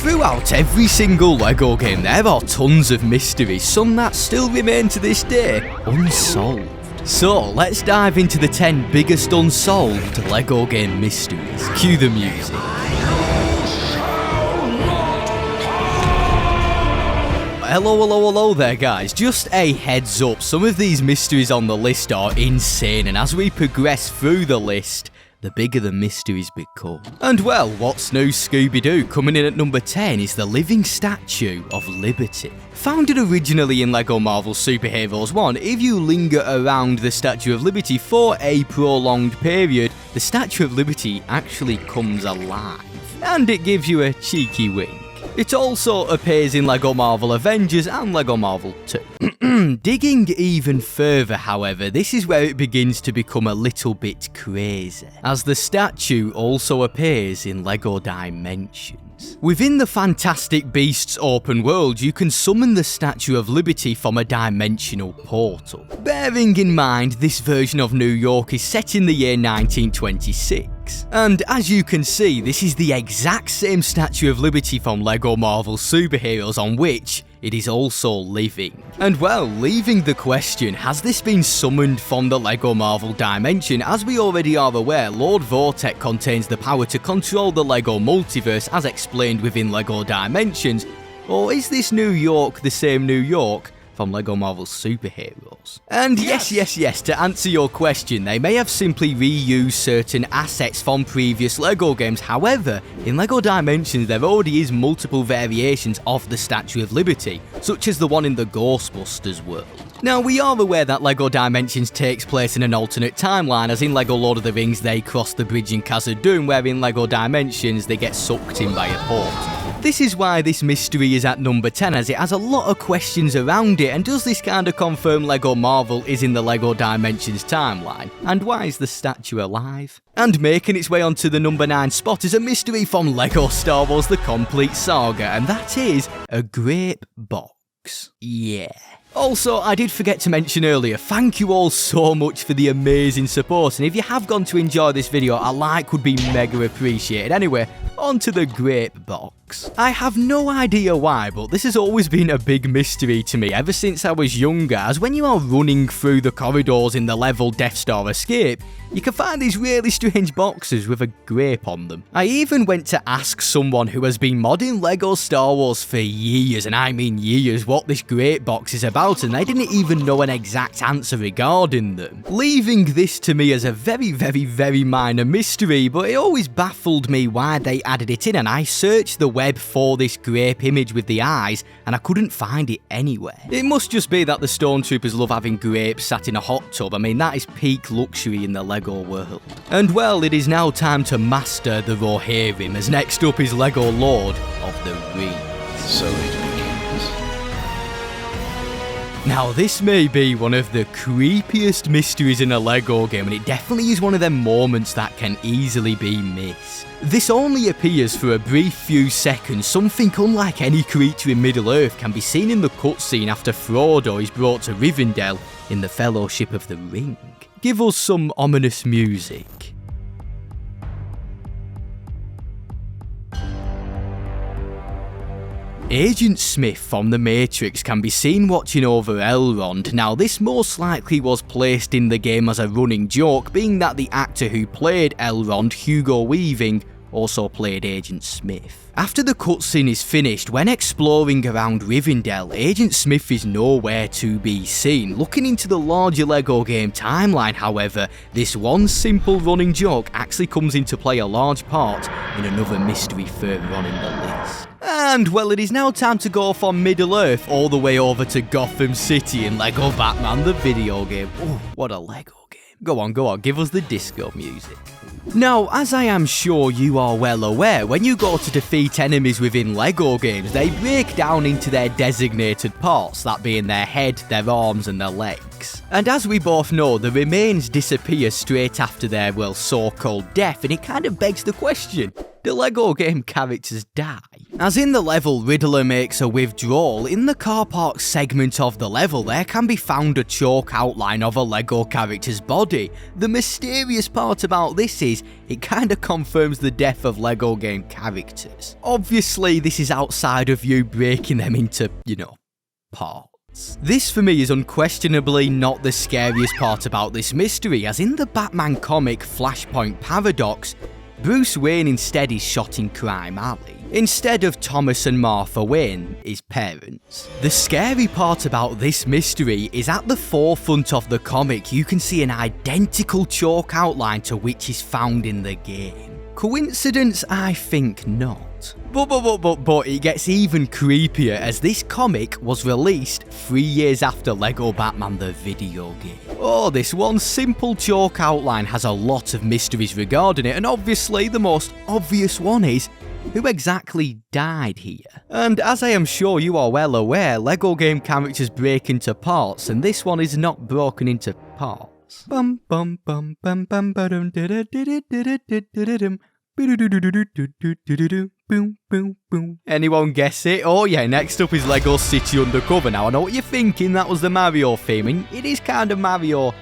Throughout every single LEGO game, there are tons of mysteries, some that still remain to this day unsolved. So let's dive into the 10 biggest unsolved LEGO game mysteries. Cue the music. Hello there guys, just a heads up, some of these mysteries on the list are insane, and as we progress through the list, the bigger the mysteries become. And well, what's new Scooby-Doo? Coming in at number 10 is the living statue of Liberty. Founded originally in LEGO Marvel Superheroes 1, if you linger around the Statue of Liberty for a prolonged period, the Statue of Liberty actually comes alive. And it gives you a cheeky wink. It also appears in LEGO Marvel Avengers and LEGO Marvel 2. Digging even further, however, this is where it begins to become a little bit crazy, as the statue also appears in LEGO Dimensions. Within the Fantastic Beasts open world, you can summon the Statue of Liberty from a dimensional portal. Bearing in mind, this version of New York is set in the year 1926. And as you can see, this is the exact same Statue of Liberty from LEGO Marvel Superheroes on which it is also living. And well, leaving the question, has this been summoned from the LEGO Marvel dimension? As we already are aware, Lord Vortek contains the power to control the LEGO multiverse as explained within LEGO Dimensions. Or is this New York the same New York from LEGO Marvel Superheroes? And yes, to answer your question, they may have simply reused certain assets from previous LEGO games. However, in LEGO Dimensions there already is multiple variations of the Statue of Liberty, such as the one in the Ghostbusters world. Now, we are aware that LEGO Dimensions takes place in an alternate timeline, as in LEGO Lord of the Rings they cross the bridge in Khazad-dûm, where in LEGO Dimensions they get sucked in by a port. This is why this mystery is at number 10, as it has a lot of questions around it, and does this kinda confirm LEGO Marvel is in the LEGO Dimensions timeline? And why is the statue alive? And making its way onto the number 9 spot is a mystery from LEGO Star Wars The Complete Saga, and that is a grape box. Yeah. Also, I did forget to mention earlier, thank you all so much for the amazing support, and if you have gone to enjoy this video, a like would be mega appreciated. Anyway, onto the grape box. I have no idea why, but this has always been a big mystery to me ever since I was younger, as when you are running through the corridors in the level Death Star Escape, you can find these really strange boxes with a grape on them. I even went to ask someone who has been modding LEGO Star Wars for years, and I mean years, what this grape box is about, and they didn't even know an exact answer regarding them. Leaving this to me as a very minor mystery, but it always baffled me why they added it in, and I searched the web for this grape image with the eyes, and I couldn't find it anywhere. It must just be that the Stormtroopers love having grapes sat in a hot tub. I mean, that is peak luxury in the LEGO world. And well, it is now time to master the Rohirrim, as next up is LEGO Lord of the Rings. So it begins. Now, this may be one of the creepiest mysteries in a LEGO game, and it definitely is one of them moments that can easily be missed. This only appears for a brief few seconds. Something unlike any creature in Middle-earth can be seen in the cutscene after Frodo is brought to Rivendell in the Fellowship of the Ring. Give us some ominous music. Agent Smith from The Matrix can be seen watching over Elrond. Now, this most likely was placed in the game as a running joke, being that the actor who played Elrond, Hugo Weaving, also played Agent Smith. After the cutscene is finished, when exploring around Rivendell, Agent Smith is nowhere to be seen. Looking into the larger LEGO game timeline, however, this one simple running joke actually comes into play a large part in another mystery further on in the list. And well, it is now time to go from Middle-earth all the way over to Gotham City in LEGO Batman the video game. Oh, what a LEGO game. Go on, give us the disco music. Now, as I am sure you are well aware, when you go to defeat enemies within LEGO games, they break down into their designated parts, that being their head, their arms and their legs. And as we both know, the remains disappear straight after their, well, so-called death, and it kind of begs the question, do LEGO game characters die? As in the level Riddler makes a withdrawal, in the car park segment of the level there can be found a chalk outline of a LEGO character's body. The mysterious part about this is, it kinda confirms the death of LEGO game characters. Obviously this is outside of you breaking them into, parts. This for me is unquestionably not the scariest part about this mystery, as in the Batman comic Flashpoint Paradox, Bruce Wayne instead is shot in Crime Alley, instead of Thomas and Martha Wayne, his parents. The scary part about this mystery is at the forefront of the comic you can see an identical chalk outline to which is found in the game. Coincidence? I think not. But it gets even creepier as this comic was released 3 years after LEGO Batman the video game. Oh, this one simple chalk outline has a lot of mysteries regarding it, and obviously the most obvious one is, who exactly died here? And as I am sure you are well aware, LEGO game characters break into parts, and this one is not broken into parts. Bum bum bum bum bum ba-dum da-da-da-da-da-da-da-dum. Boom, boom, boom. Anyone guess it? Oh yeah, next up is LEGO City Undercover. Now I know what you're thinking, that was the Mario theme, and it is kind of Mario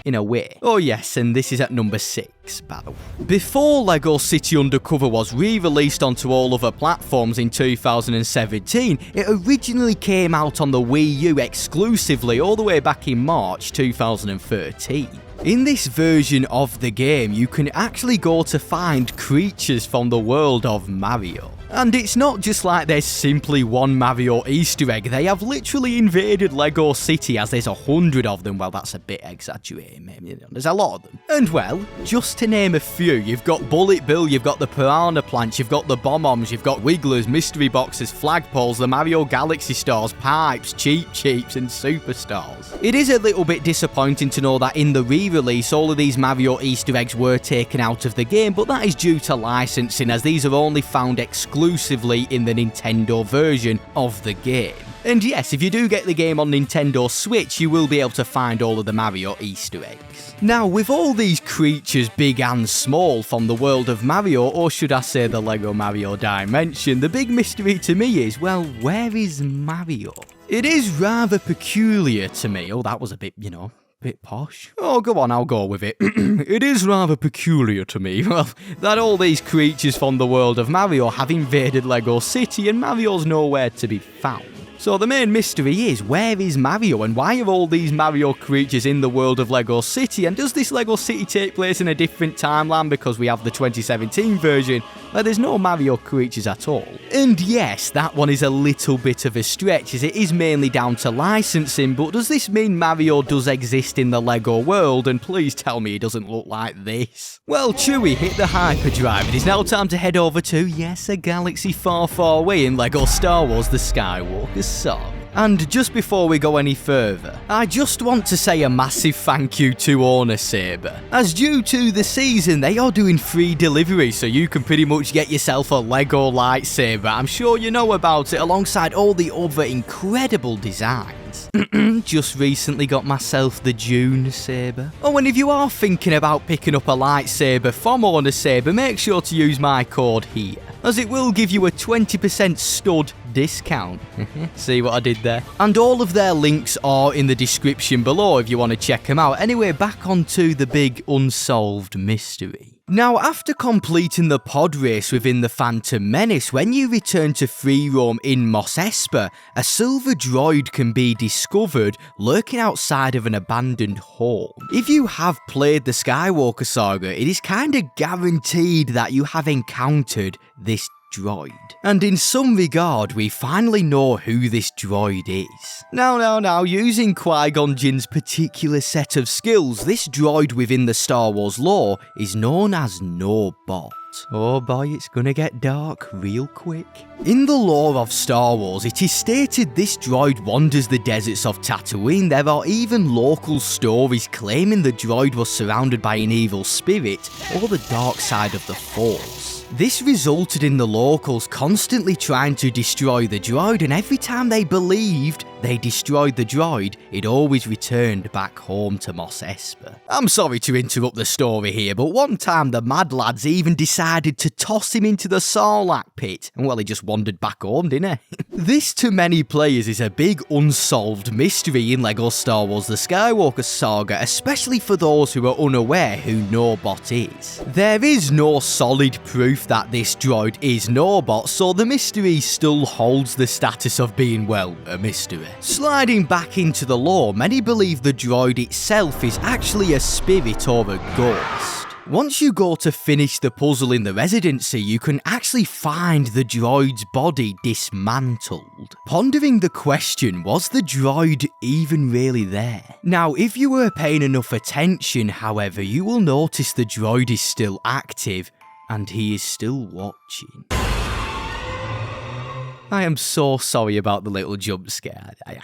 in a way. Oh yes, and this is at number 6, by the way. Before LEGO City Undercover was re-released onto all other platforms in 2017, it originally came out on the Wii U exclusively all the way back in March 2013. In this version of the game, you can actually go to find creatures from the world of Mario. And it's not just like there's simply one Mario Easter egg, they have literally invaded LEGO City as there's 100 of them. Well, that's a bit exaggerating, maybe. There's a lot of them. And well, just to name a few, you've got Bullet Bill, you've got the Piranha Plants, you've got the Bomb-Oms, you've got Wigglers, Mystery Boxes, Flagpoles, the Mario Galaxy Stars, Pipes, Cheep Cheeps, and Superstars. It is a little bit disappointing to know that in the re-release, all of these Mario Easter eggs were taken out of the game, but that is due to licensing, as these are only found exclusively in the Nintendo version of the game. And yes, if you do get the game on Nintendo Switch, you will be able to find all of the Mario Easter eggs. Now, with all these creatures, big and small, from the world of Mario, or should I say the LEGO Mario Dimension, the big mystery to me is, well, where is Mario? It is rather peculiar to me. Oh, that was a bit, bit posh. Oh, go on, I'll go with it. It is rather peculiar to me, well, that all these creatures from the world of Mario have invaded LEGO City and Mario's nowhere to be found. So the main mystery is, where is Mario, and why are all these Mario creatures in the world of LEGO City, and does this LEGO City take place in a different timeline because we have the 2017 version where there's no Mario creatures at all? And yes, that one is a little bit of a stretch as it is mainly down to licensing, but does this mean Mario does exist in the LEGO world, and please tell me he doesn't look like this? Well, Chewie, hit the hyperdrive. It is now time to head over to, yes, a galaxy far, far away in LEGO Star Wars The Skywalker Saga. And just before we go any further, I just want to say a massive thank you to OwnASaber, as due to the season they are doing free delivery, so you can pretty much get yourself a LEGO lightsaber. I'm sure you know about it, alongside all the other incredible designs. Just recently got myself the Dune saber. Oh, and if you are thinking about picking up a lightsaber from OwnASaber, make sure to use my code here, as it will give you a 20% stud discount. See what I did there? And all of their links are in the description below if you want to check them out. Anyway, back onto the big unsolved mystery. Now, after completing the pod race within the Phantom Menace, when you return to free roam in Mos Espa, a silver droid can be discovered lurking outside of an abandoned home. If you have played the Skywalker Saga, it is kinda guaranteed that you have encountered this droid. And in some regard, we finally know who this droid is. Now, using Qui-Gon Jinn's particular set of skills, this droid within the Star Wars lore is known as No-Bot. Oh boy, it's gonna get dark real quick. In the lore of Star Wars, it is stated this droid wanders the deserts of Tatooine. There are even local stories claiming the droid was surrounded by an evil spirit or the dark side of the Force. This resulted in the locals constantly trying to destroy the droid, and every time they believed they destroyed the droid, it always returned back home to Mos Espa. I'm sorry to interrupt the story here, but one time the Mad Lads even decided decided to toss him into the Sarlacc pit, and well, he just wandered back home, didn't he? This, to many players, is a big unsolved mystery in LEGO Star Wars The Skywalker Saga, especially for those who are unaware who Norbot is. There is no solid proof that this droid is Norbot, so the mystery still holds the status of being, well, a mystery. Sliding back into the lore, many believe the droid itself is actually a spirit or a ghost. Once you go to finish the puzzle in the residency, you can actually find the droid's body dismantled. Pondering the question, was the droid even really there? Now, if you were paying enough attention, however, you will notice the droid is still active, and he is still watching. I am so sorry about the little jump scare. I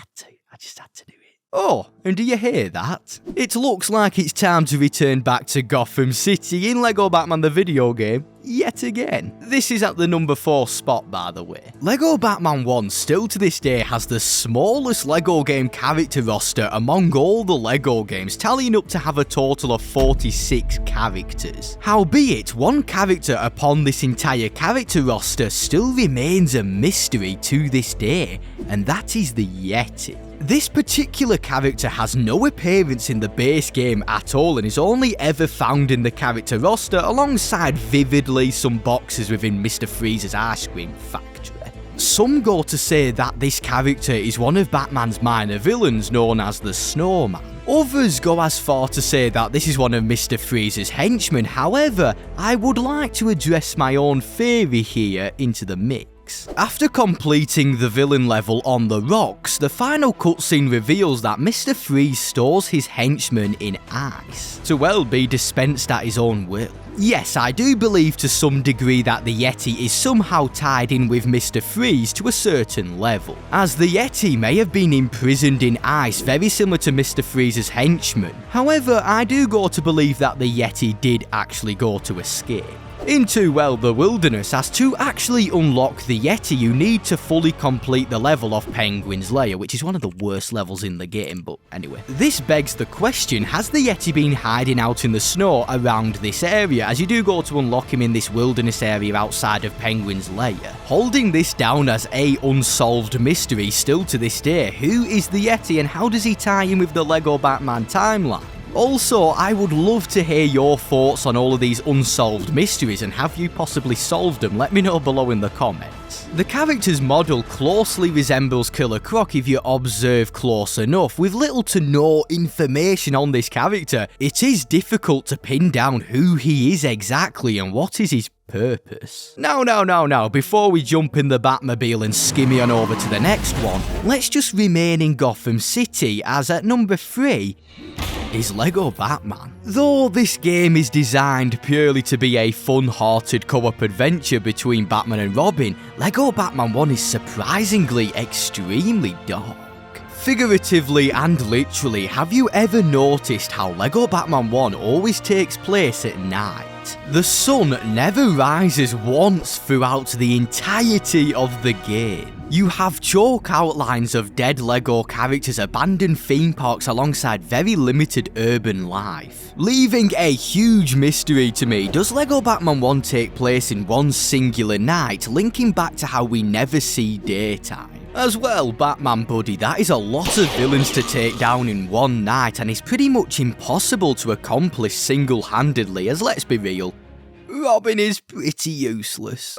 just had to do it. Oh, and do you hear that? It looks like it's time to return back to Gotham City in LEGO Batman the video game, yet again. This is at the number 4 spot, by the way. LEGO Batman 1 still to this day has the smallest LEGO game character roster among all the LEGO games, tallying up to have a total of 46 characters. Howbeit, one character upon this entire character roster still remains a mystery to this day, and that is the Yeti. This particular character has no appearance in the base game at all and is only ever found in the character roster alongside vividly some boxes within Mr. Freeze's ice cream factory. Some go to say that this character is one of Batman's minor villains known as the Snowman. Others go as far to say that this is one of Mr. Freeze's henchmen. However, I would like to address my own theory here into the mix. After completing the villain level on the rocks, the final cutscene reveals that Mr. Freeze stores his henchmen in ice to, well, be dispensed at his own will. Yes, I do believe to some degree that the Yeti is somehow tied in with Mr. Freeze to a certain level, as the Yeti may have been imprisoned in ice very similar to Mr. Freeze's henchmen. However, I do go to believe that the Yeti did actually go to escape into, well, the wilderness, as to actually unlock the Yeti you need to fully complete the level of Penguin's Lair, which is one of the worst levels in the game, but anyway. This begs the question, has the Yeti been hiding out in the snow around this area, as you do go to unlock him in this wilderness area outside of Penguin's Lair? Holding this down as a unsolved mystery still to this day, who is the Yeti and how does he tie in with the LEGO Batman timeline? Also, I would love to hear your thoughts on all of these unsolved mysteries, and have you possibly solved them? Let me know below in the comments. The character's model closely resembles Killer Croc if you observe close enough. With little to no information on this character, it is difficult to pin down who he is exactly and what is his purpose. Now, before we jump in the Batmobile and skimmy on over to the next one, let's just remain in Gotham City, as at number 3 is LEGO Batman. Though this game is designed purely to be a fun-hearted co-op adventure between Batman and Robin, LEGO Batman 1 is surprisingly extremely dark. Figuratively and literally, have you ever noticed how LEGO Batman 1 always takes place at night? The sun never rises once throughout the entirety of the game. You have chalk outlines of dead LEGO characters, abandoned theme parks alongside very limited urban life, leaving a huge mystery to me. Does LEGO Batman 1 take place in one singular night, linking back to how we never see daytime? As well, Batman buddy, that is a lot of villains to take down in one night, and it's pretty much impossible to accomplish single-handedly, as let's be real, Robin is pretty useless.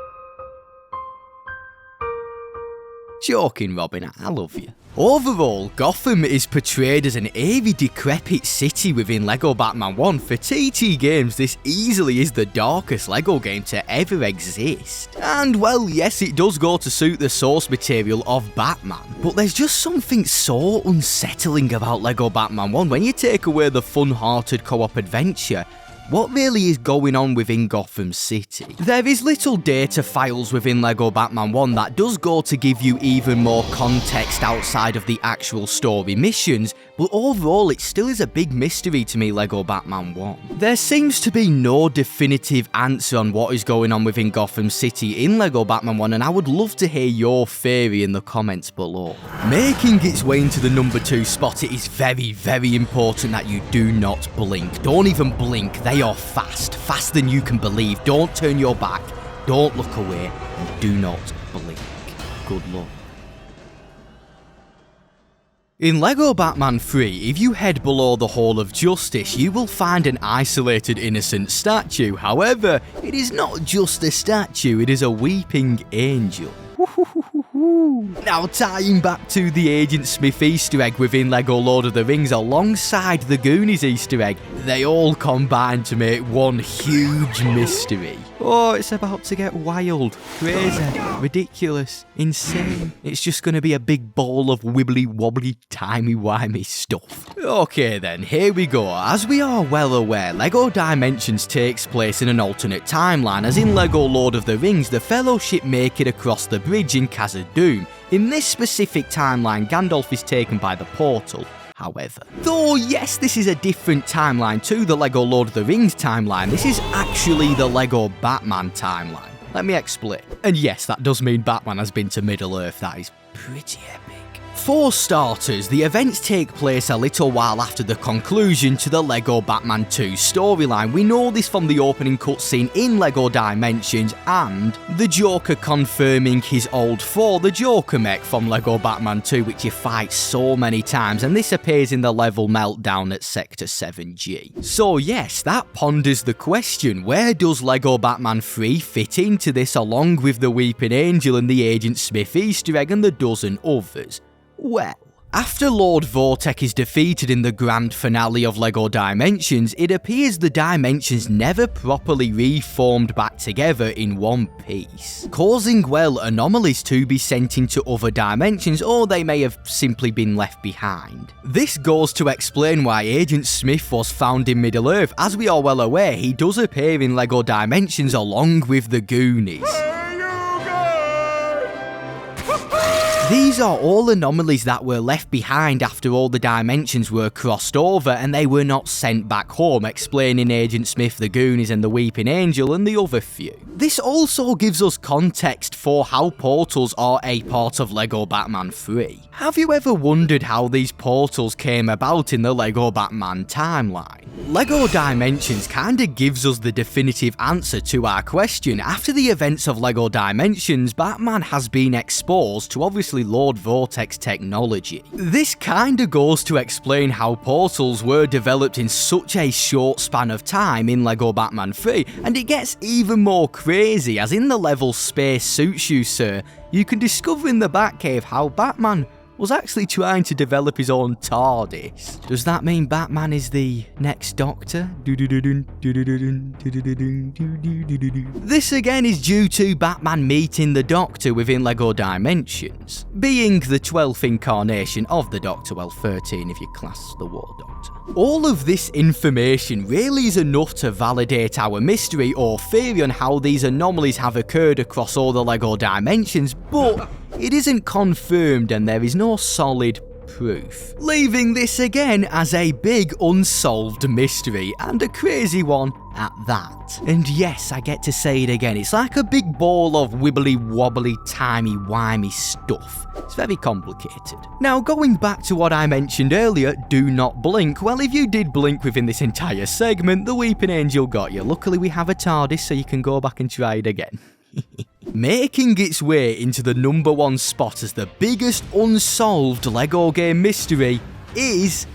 Joking, Robin, I love you. Overall, Gotham is portrayed as an eerie, decrepit city within LEGO Batman 1. For TT Games, this easily is the darkest LEGO game to ever exist. And well, yes, it does go to suit the source material of Batman, but there's just something so unsettling about LEGO Batman 1 when you take away the fun-hearted co-op adventure. What really is going on within Gotham City? There is little data files within LEGO Batman 1 that does go to give you even more context outside of the actual story missions, but overall it still is a big mystery to me, LEGO Batman 1. There seems to be no definitive answer on what is going on within Gotham City in LEGO Batman 1, and I would love to hear your theory in the comments below. Making its way into the number 2 spot, it is very, very important that you do not blink. Don't even blink. They are fast, faster than you can believe. Don't turn your back, don't look away, and do not blink. Good luck. In LEGO Batman 3, if you head below the Hall of Justice, you will find an isolated innocent statue. However, it is not just a statue, it is a weeping angel. Now, tying back to the Agent Smith Easter egg within LEGO Lord of the Rings alongside the Goonies Easter egg, they all combine to make one huge mystery. Oh, it's about to get wild, crazy, ridiculous, insane. It's just going to be a big ball of wibbly wobbly, timey-wimey stuff. Okay then, here we go. As we are well aware, LEGO Dimensions takes place in an alternate timeline, as in LEGO Lord of the Rings, the Fellowship make it across the bridge in Khazad-dûm. In this specific timeline, Gandalf is taken by the portal. However, though yes, this is a different timeline to the LEGO Lord of the Rings timeline, this is actually the LEGO Batman timeline. Let me explain. And yes, that does mean Batman has been to Middle-earth, that is pretty epic. For starters, the events take place a little while after the conclusion to the LEGO Batman 2 storyline. We know this from the opening cutscene in LEGO Dimensions and the Joker confirming his old foe, the Joker mech from LEGO Batman 2, which you fight so many times, and this appears in the level Meltdown at Sector 7G. So yes, that ponders the question, where does LEGO Batman 3 fit into this along with the Weeping Angel and the Agent Smith Easter egg and the dozen others? Well, after Lord Vortek is defeated in the grand finale of LEGO Dimensions, it appears the Dimensions never properly reformed back together in one piece, causing, well, anomalies to be sent into other dimensions, or they may have simply been left behind. This goes to explain why Agent Smith was found in Middle-earth. As we are well aware, he does appear in LEGO Dimensions along with the Goonies. These are all anomalies that were left behind after all the dimensions were crossed over and they were not sent back home, explaining Agent Smith, the Goonies and the Weeping Angel and the other few. This also gives us context for how portals are a part of LEGO Batman 3. Have you ever wondered how these portals came about in the LEGO Batman timeline? LEGO Dimensions kinda gives us the definitive answer to our question. After the events of LEGO Dimensions, Batman has been exposed to obviously Lord Vortek's technology. This kinda goes to explain how portals were developed in such a short span of time in LEGO Batman 3, and it gets even more crazy as in the level Space Suits You Sir, you can discover in the Batcave how Batman was actually trying to develop his own TARDIS. Does that mean Batman is the next Doctor? This again is due to Batman meeting the Doctor within LEGO Dimensions, being the 12th incarnation of the Doctor, well 13 if you class the War Doctor. All of this information really is enough to validate our mystery or theory on how these anomalies have occurred across all the LEGO Dimensions, but it isn't confirmed and there is no solid proof, leaving this again as a big unsolved mystery, and a crazy one at that. And yes, I get to say it again, it's like a big ball of wibbly wobbly timey wimey stuff. It's very complicated. Now going back to what I mentioned earlier, do not blink. Well, if you did blink within this entire segment, the Weeping Angel got you. Luckily we have a TARDIS so you can go back and try it again. Making its way into the #1 spot as the biggest unsolved LEGO game mystery is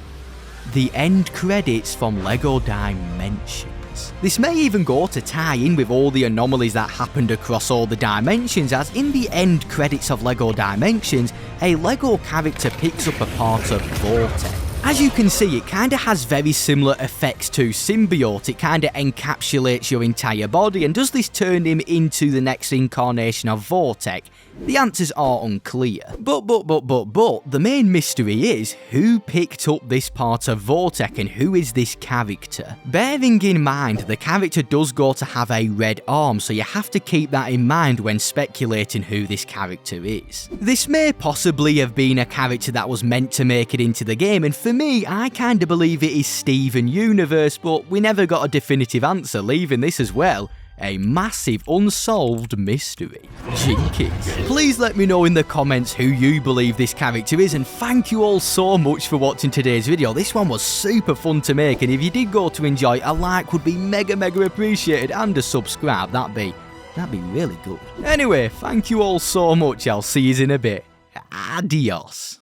the end credits from LEGO Dimensions. This may even go to tie in with all the anomalies that happened across all the dimensions, as in the end credits of LEGO Dimensions, a LEGO character picks up a part of Vortek. As you can see, it kinda has very similar effects to Symbiote. It kinda encapsulates your entire body, and does this turn him into the next incarnation of Vortek? The answers are unclear. But the main mystery is, who picked up this part of Vortek and who is this character? Bearing in mind, the character does go to have a red arm, so you have to keep that in mind when speculating who this character is. This may possibly have been a character that was meant to make it into the game, and for me, I kinda believe it is Steven Universe, but we never got a definitive answer, leaving this as well a massive unsolved mystery. Jinkies. Please let me know in the comments who you believe this character is, and thank you all so much for watching today's video. This one was super fun to make, and if you did go to enjoy, a like would be mega appreciated, and a subscribe, that'd be really good. Anyway, thank you all so much. I'll see you in a bit. Adios.